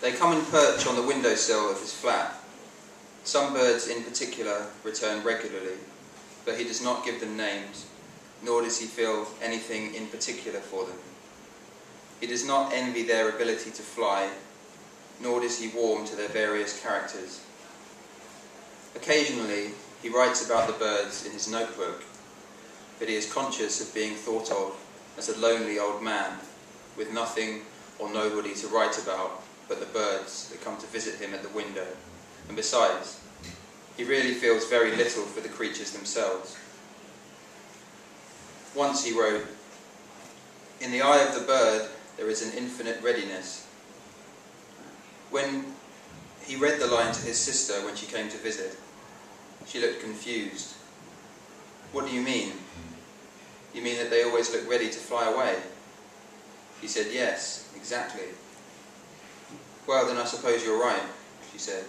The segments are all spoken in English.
They come and perch on the windowsill of his flat. Some birds in particular return regularly, but he does not give them names, nor does he feel anything in particular for them. He does not envy their ability to fly, nor does he warm to their various characters. Occasionally, he writes about the birds in his notebook, but he is conscious of being thought of as a lonely old man with nothing or nobody to write about but the birds that come to visit him at the window. And besides, he really feels very little for the creatures themselves. Once he wrote, "In the eye of the bird there is an infinite readiness." When he read the line to his sister when she came to visit, she looked confused. "What do you mean? You mean that they always look ready to fly away?" He said, "Yes, exactly." "Well, then I suppose you're right," she said.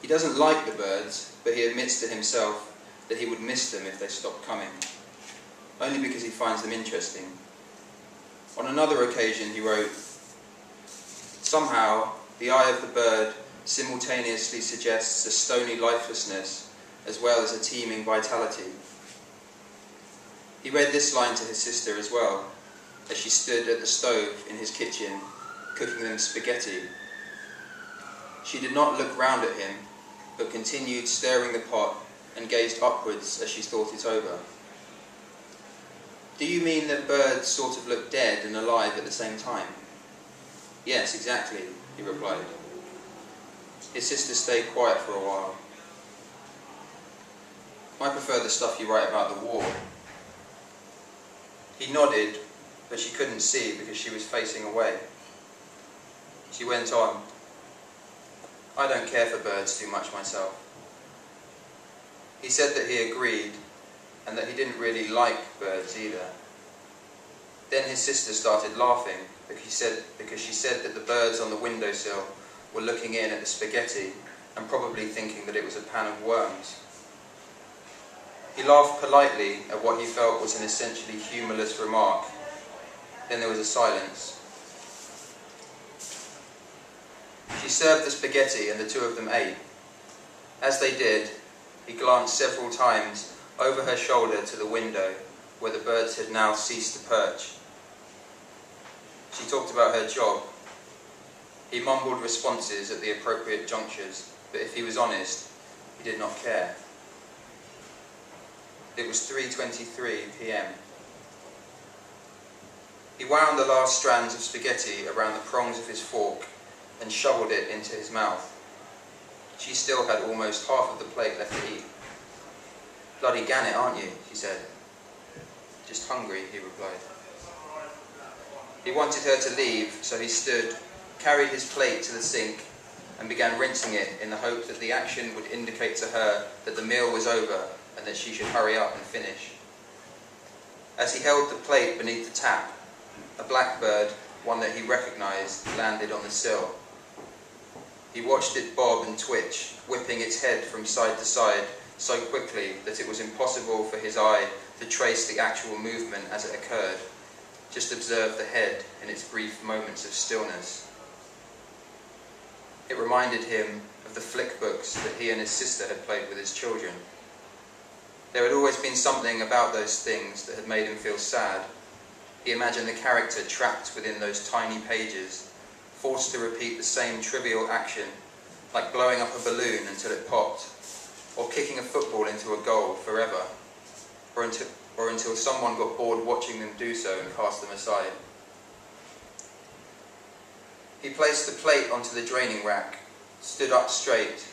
He doesn't like the birds, but he admits to himself that he would miss them if they stopped coming, only because he finds them interesting. On another occasion he wrote, "Somehow the eye of the bird simultaneously suggests a stony lifelessness as well as a teeming vitality." He read this line to his sister as well, as she stood at the stove in his kitchen, cooking them spaghetti. She did not look round at him, but continued stirring the pot and gazed upwards as she thought it over. "Do you mean that birds sort of look dead and alive at the same time?" "Yes, exactly," he replied. His sister stayed quiet for a while. "I prefer the stuff you write about the war." He nodded, but she couldn't see because she was facing away. She went on, "I don't care for birds too much myself." He said that he agreed, and that he didn't really like birds either. Then his sister started laughing because she said that the birds on the windowsill were looking in at the spaghetti and probably thinking that it was a pan of worms. He laughed politely at what he felt was an essentially humourless remark. Then there was a silence. She served the spaghetti and the two of them ate. As they did, he glanced several times over her shoulder to the window where the birds had now ceased to perch. She talked about her job. He mumbled responses at the appropriate junctures, but if he was honest, he did not care. It was 3:23 p.m. He wound the last strands of spaghetti around the prongs of his fork and shoveled it into his mouth. She still had almost half of the plate left to eat. "Bloody gannet, aren't you?" she said. "Just hungry," he replied. He wanted her to leave, so he stood, carried his plate to the sink, and began rinsing it in the hope that the action would indicate to her that the meal was over and that she should hurry up and finish. As he held the plate beneath the tap, a blackbird, one that he recognized, landed on the sill. He watched it bob and twitch, whipping its head from side to side so quickly that it was impossible for his eye to trace the actual movement as it occurred, just observe the head in its brief moments of stillness. It reminded him of the flick books that he and his sister had played with as children. There had always been something about those things that had made him feel sad. He imagined the character trapped within those tiny pages, forced to repeat the same trivial action, like blowing up a balloon until it popped, or kicking a football into a goal forever, or until someone got bored watching them do so and cast them aside. He placed the plate onto the draining rack, stood up straight,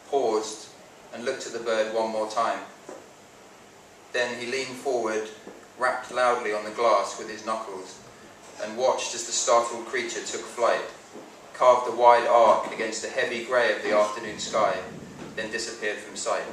paused, and looked at the bird one more time. Then he leaned forward, rapped loudly on the glass with his knuckles, and watched as the startled creature took flight, carved a wide arc against the heavy grey of the afternoon sky, then disappeared from sight.